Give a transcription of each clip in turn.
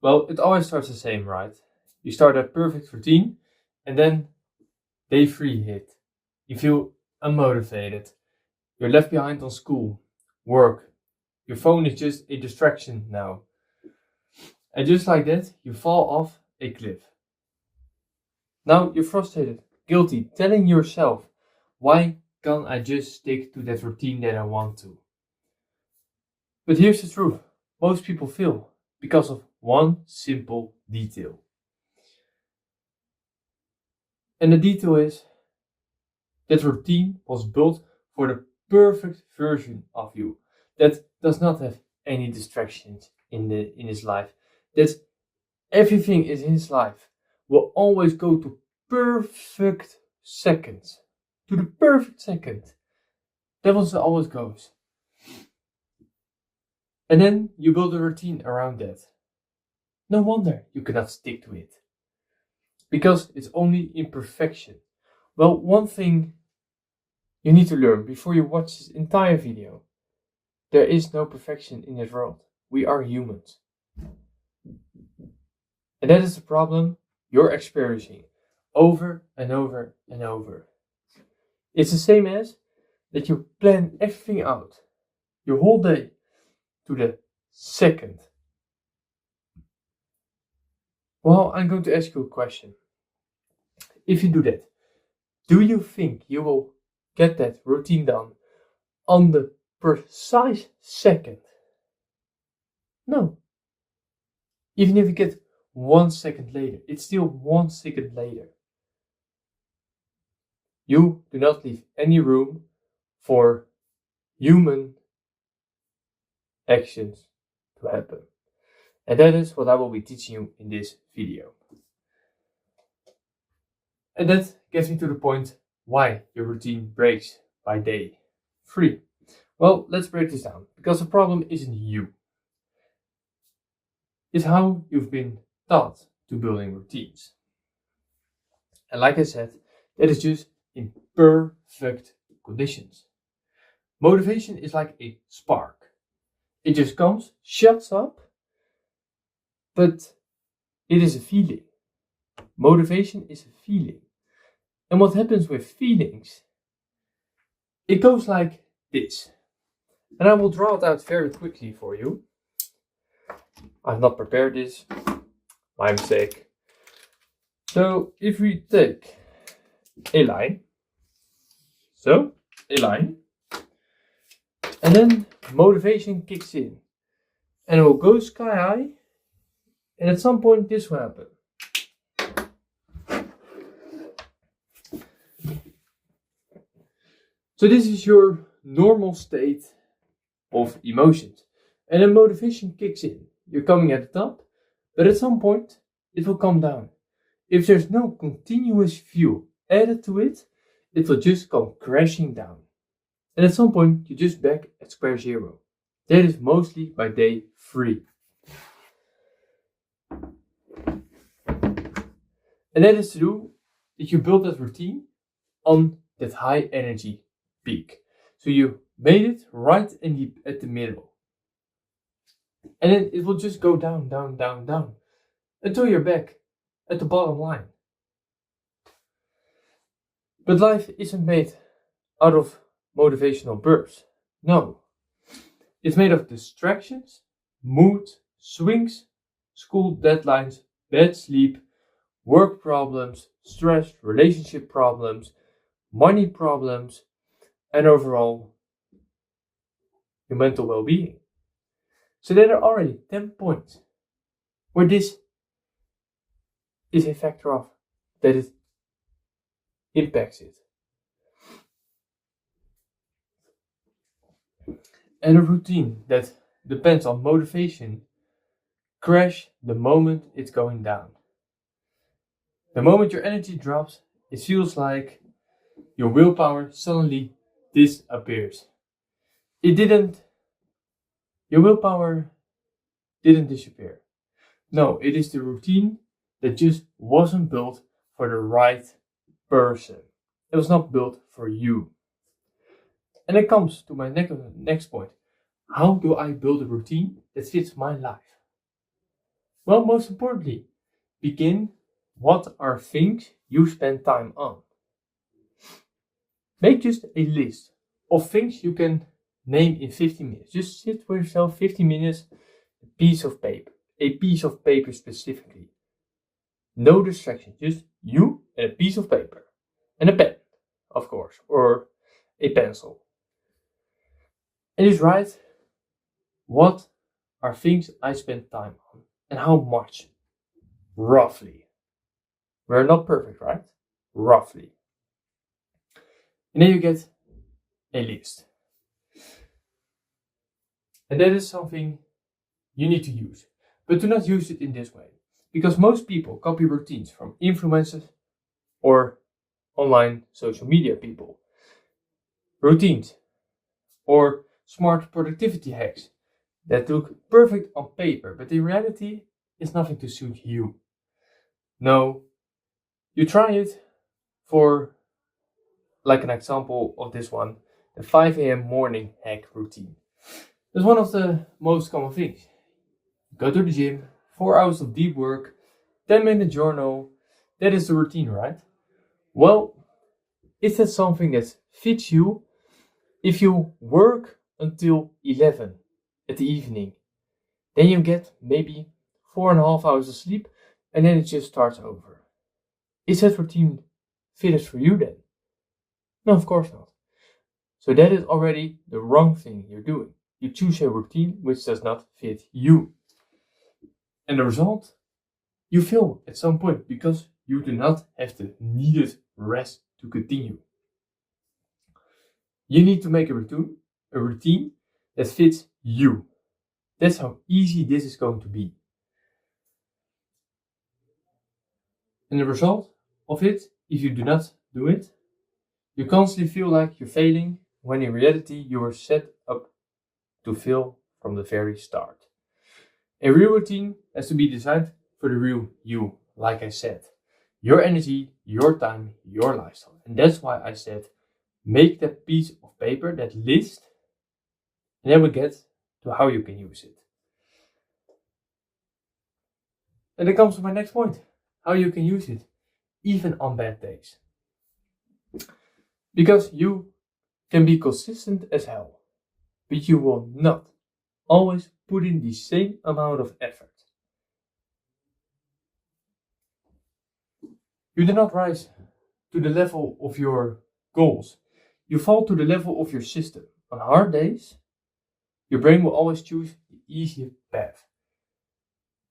Well, it always starts the same, right? You start a perfect routine, and then day 3 hit. You feel unmotivated. You're left behind on school, work. Your phone is just a distraction now. And just like that, you fall off a cliff. Now you're frustrated, guilty, telling yourself, why can't I just stick to that routine that I want to? But here's the truth. Most people fail because of one simple detail. And the detail is that routine was built for the perfect version of you that does not have any distractions in his life. That everything in his life will always go to perfect seconds. To the perfect second. That was always goes. And then you build a routine around that. No wonder you cannot stick to it. Because it's only imperfection. Well, one thing you need to learn before you watch this entire video. There is no perfection in this world. We are humans. And that is the problem you're experiencing over and over and over. It's the same as that you plan everything out, your whole day, to the second. Well, I'm going to ask you a question. If you do that, do you think you will get that routine done on the precise second? No. Even if you get 1 second later, it's still 1 second later. You do not leave any room for human actions to happen. And that is what I will be teaching you in this video. And that gets me to the point why your routine breaks by day 3. Well, let's break this down, because the problem isn't you. It's how you've been taught to building routines. And like I said, that is just in perfect conditions. Motivation is like a spark. It just comes, shuts up, but it is a feeling. Motivation is a feeling. And what happens with feelings? It goes like this. And I will draw it out very quickly for you. I've not prepared this. My mistake. So if we take a line. So, a line. And then motivation kicks in. And it will go sky high. And at some point this will happen. So this is your normal state of emotions. And then motivation kicks in. You're coming at the top, but at some point it will come down. If there's no continuous fuel added to it, it will just come crashing down. And at some point you're just back at square zero. That is mostly by day 3. And that is to do that you build that routine on that high energy peak. So you made it right at the middle. And then it will just go down, down, down, down. Until you're back at the bottom line. But life isn't made out of motivational bursts. No. It's made of distractions, mood swings, school deadlines, bad sleep, work problems, stress, relationship problems, money problems, and overall your mental well-being. So there are already 10 points where this is a factor of that it impacts it. And a routine that depends on motivation crash the moment it's going down. The moment your energy drops, it feels like your willpower suddenly disappears. Your willpower didn't disappear. No, it is the routine that just wasn't built for the right person. It was not built for you. And it comes to my next point. How do I build a routine that fits my life? Well, most importantly, begin. What are things you spend time on? Make just a list of things you can name in 15 minutes. Just sit with yourself 15 minutes, a piece of paper specifically. No distraction, just you and a piece of paper. And a pen, of course, or a pencil. And just write, what are things I spend time on and how much? Roughly. We're not perfect, right? Roughly. And then you get a list. And that is something you need to use. But do not use it in this way. Because most people copy routines from influencers or online social media people. Routines or smart productivity hacks that look perfect on paper, but in reality is nothing to suit you. No, you try it for, like an example of this one, the 5 a.m. morning hack routine. That's one of the most common things. Go to the gym, 4 hours of deep work, 10-minute journal. That is the routine, right? Well, is that something that fits you if you work until 11 at the evening? Then you get maybe 4.5 hours of sleep and then it just starts over. Is that routine fitted for you then? No, of course not. So that is already the wrong thing you're doing. You choose a routine which does not fit you. And the result? You fail at some point because you do not have the needed rest to continue. You need to make a routine that fits you. That's how easy this is going to be. And the result of it, if you do not do it, you constantly feel like you're failing when in reality you were set up to fail from the very start. A real routine has to be designed for the real you, like I said. Your energy, your time, your lifestyle. And that's why I said, make that piece of paper, that list, and then we get to how you can use it. And that comes to my next point, how you can use it, even on bad days. Because you can be consistent as hell, but you will not always put in the same amount of effort. You do not rise to the level of your goals. You fall to the level of your system. On hard days, your brain will always choose the easier path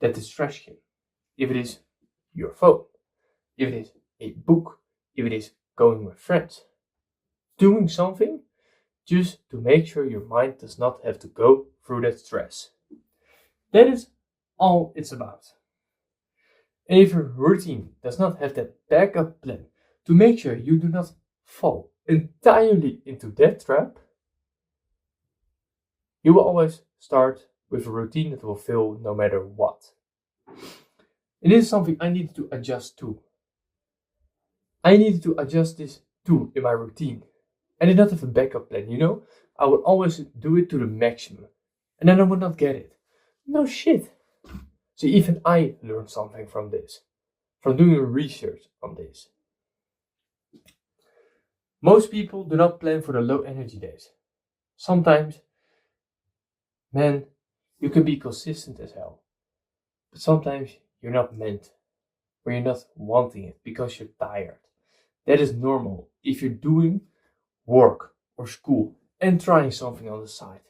that distracts you. If it is your phone, if it is a book, if it is going with friends. Doing something just to make sure your mind does not have to go through that stress. That is all it's about. And if your routine does not have that backup plan to make sure you do not fall entirely into that trap, you will always start with a routine that will fail no matter what. And this is something I needed to adjust to. I needed to adjust this too in my routine. I did not have a backup plan, I would always do it to the maximum. And then I would not get it. No shit. So even I learned something from this. From doing research on this. Most people do not plan for the low energy days. Sometimes, man, you can be consistent as hell. But sometimes you're not meant. Or you're not wanting it because you're tired. That is normal if you're doing work or school and trying something on the side.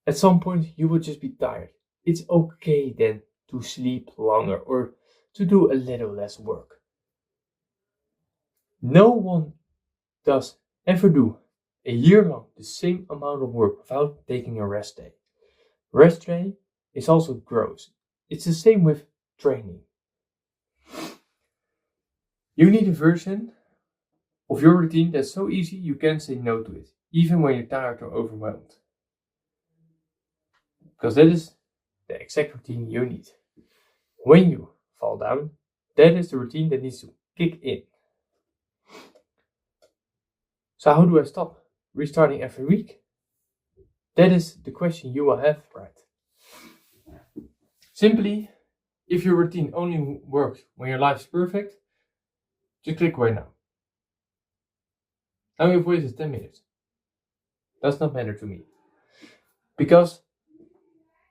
At some point you will just be tired. It's okay then to sleep longer or to do a little less work. No one does ever do a year long the same amount of work without taking a rest day. Rest day is also growth. It's the same with training. You need a version of your routine that's so easy you can't say no to it, even when you're tired or overwhelmed. Because that is the exact routine you need. When you fall down, that is the routine that needs to kick in. So how do I stop restarting every week? That is the question you will have, right? Simply If your routine only works when your life is perfect, just click away now. Now you've wasted 10 minutes. Does not matter to me. Because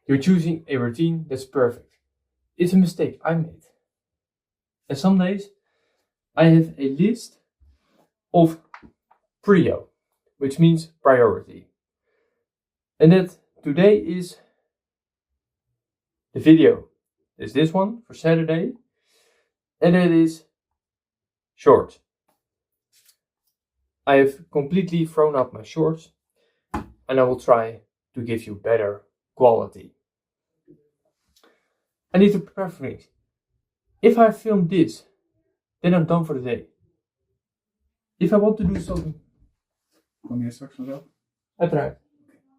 you're choosing a routine that's perfect. It's a mistake I made. And some days I have a list of prio, which means priority. And that today is the video. Is this one for Saturday. And it is short. I have completely thrown out my shorts and I will try to give you better quality. I need to prepare for things. If I film this, then I'm done for the day. If I want to do something. Kom je straks vanzelf? Uiteraard.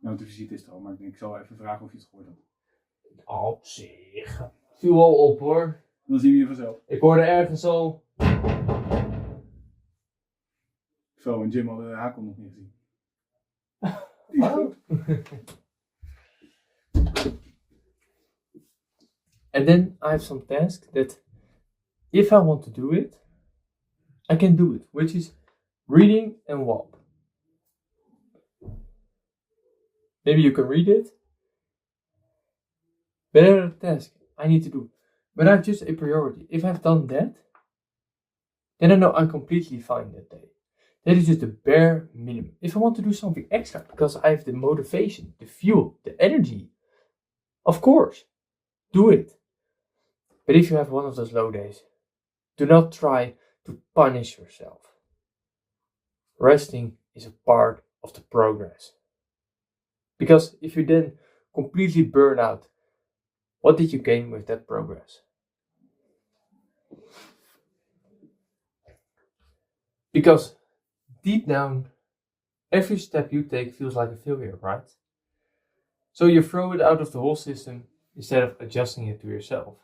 Nou, de visite is er al, maar ik zal even vragen of je het gehoord hebt. Op zich. Viel al op hoor. Dan zien we je vanzelf. Ik hoorde ergens al. Zo, en Jim had de hakel nog niet gezien. Die is goed. And then I have some tasks that if I want to do it, I can do it, which is reading and WAP. Maybe you can read it. But there are a task I need to do. But I have just a priority. If I've done that, then I know I'm completely fine that day. That is just the bare minimum. If I want to do something extra because I have the motivation, the fuel, the energy, of course, do it. But if you have one of those low days, do not try to punish yourself. Resting is a part of the progress. Because if you then completely burn out, what did you gain with that progress? Because deep down, every step you take feels like a failure, right? So you throw it out of the whole system instead of adjusting it to yourself.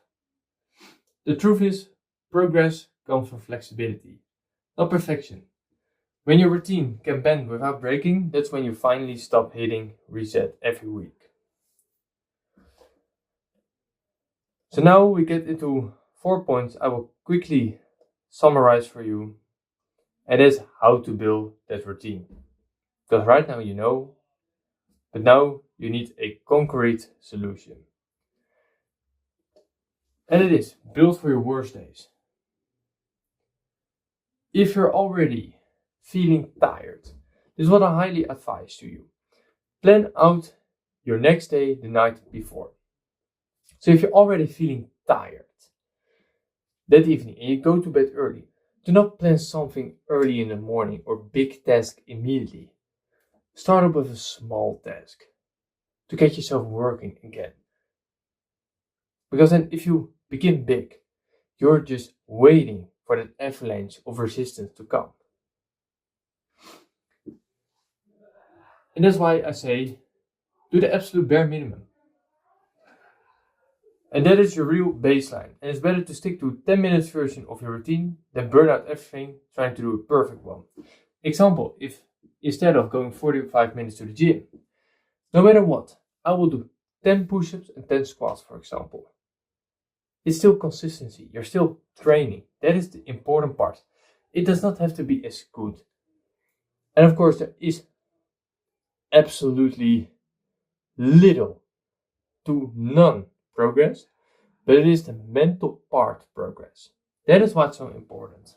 The truth is, progress comes from flexibility, not perfection. When your routine can bend without breaking, that's when you finally stop hitting reset every week. So now we get into 4 points I will quickly summarize for you. And that's how to build that routine. Because right now you know, but now you need a concrete solution. And it is built for your worst days. If you're already feeling tired, this is what I highly advise to you. Plan out your next day the night before. So if you're already feeling tired that evening and you go to bed early, do not plan something early in the morning or big task immediately. Start up with a small task to get yourself working again. Because then if you begin big, you're just waiting for that avalanche of resistance to come. And that's why I say, do the absolute bare minimum. And that is your real baseline. And it's better to stick to a 10 minutes version of your routine than burn out everything trying to do a perfect one. Example, if instead of going 45 minutes to the gym, no matter what, I will do 10 push-ups and 10 squats, for example. It's still consistency. You're still training. That is the important part. It does not have to be as good. And of course, there is absolutely little to none progress, but it is the mental part progress. That is what's so important.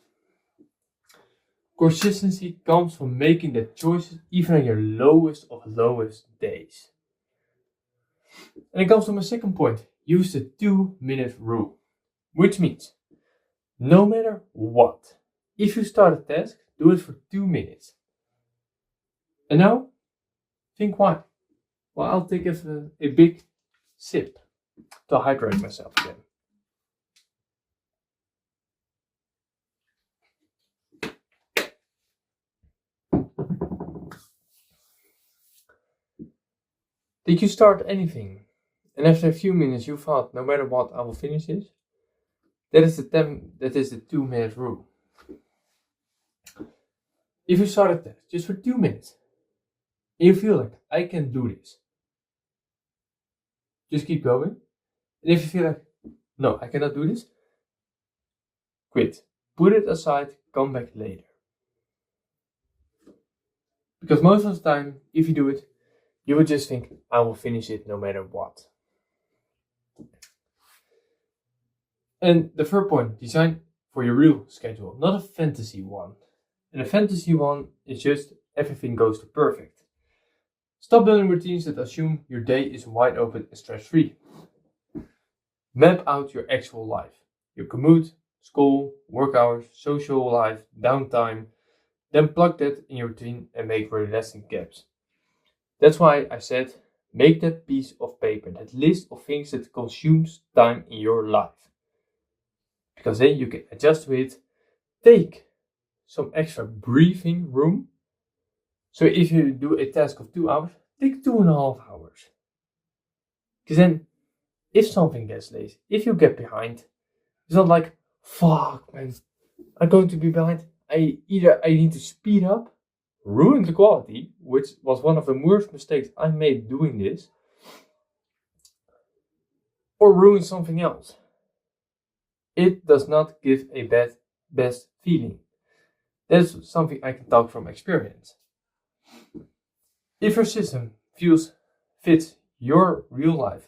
Consistency comes from making the choices even on your lowest of lowest days. And it comes to my second point. Use the 2-minute rule, which means no matter what, if you start a task, do it for 2 minutes. And now, think why. Well, I'll take a big sip to hydrate myself again. Did you start anything and after a few minutes you thought, no matter what, I will finish this? That is the 2-minute rule. If you start a task just for 2 minutes and you feel like, I can do this, just keep going. And if you feel like, no, I cannot do this. Quit. Put it aside, come back later. Because most of the time, if you do it, you will just think, I will finish it no matter what. And the third point, design for your real schedule, not a fantasy one. And a fantasy one is just everything goes to perfect. Stop building routines that assume your day is wide open and stress-free. Map out your actual life, your commute, school, work hours, social life, downtime. Then plug that in your routine and make realistic gaps. That's why I said, make that piece of paper, that list of things that consumes time in your life. Because then you can adjust to it. Take some extra breathing room. So if you do a task of 2 hours, take 2.5 hours. Because then, if something gets late, if you get behind, it's not like, fuck man, I'm going to be behind. I need to speed up, ruin the quality, which was one of the worst mistakes I made doing this, or ruin something else. It does not give a best feeling. That's something I can talk from experience. If your system fits your real life,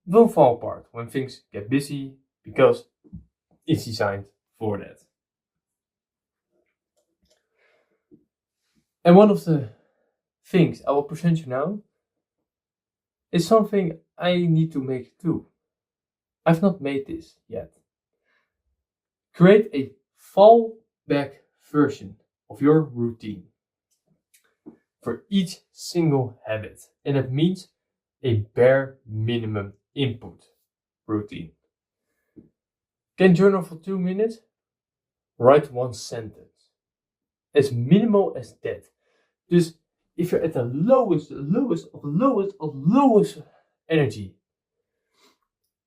it will fall apart when things get busy because it's designed for that. And one of the things I will present you now is something I need to make too. I've not made this yet. Create a fallback version of your routine for each single habit. And it means a bare minimum input routine. Can journal for 2 minutes? Write 1 sentence. As minimal as that. Dus if you're at the lowest energy,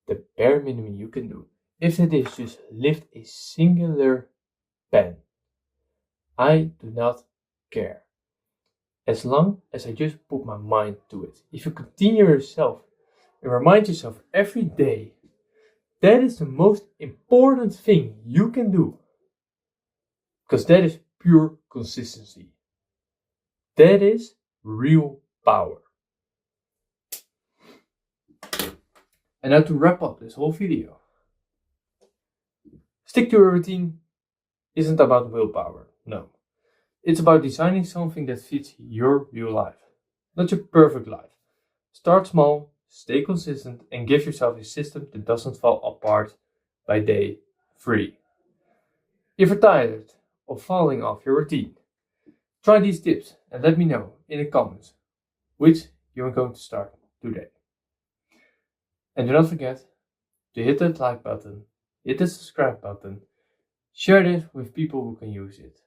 the bare minimum you can do, if it is just lift a singular pen, I do not care. As long as I just put my mind to it. If you continue yourself and remind yourself every day, that is the most important thing you can do. Because that is pure consistency. That is real power. And now to wrap up this whole video. Stick to a routine isn't about willpower, no. It's about designing something that fits your real life, not your perfect life. Start small, stay consistent, and give yourself a system that doesn't fall apart by day 3. If you're tired of falling off your routine, try these tips and let me know in the comments which you are going to start today. And do not forget to hit that like button, hit the subscribe button, share this with people who can use it.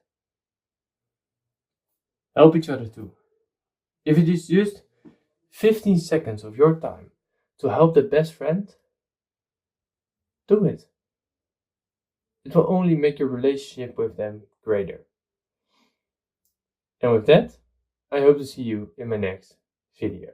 Help each other too. If it is just 15 seconds of your time to help that best friend, do it. It will only make your relationship with them greater. And with that, I hope to see you in my next video.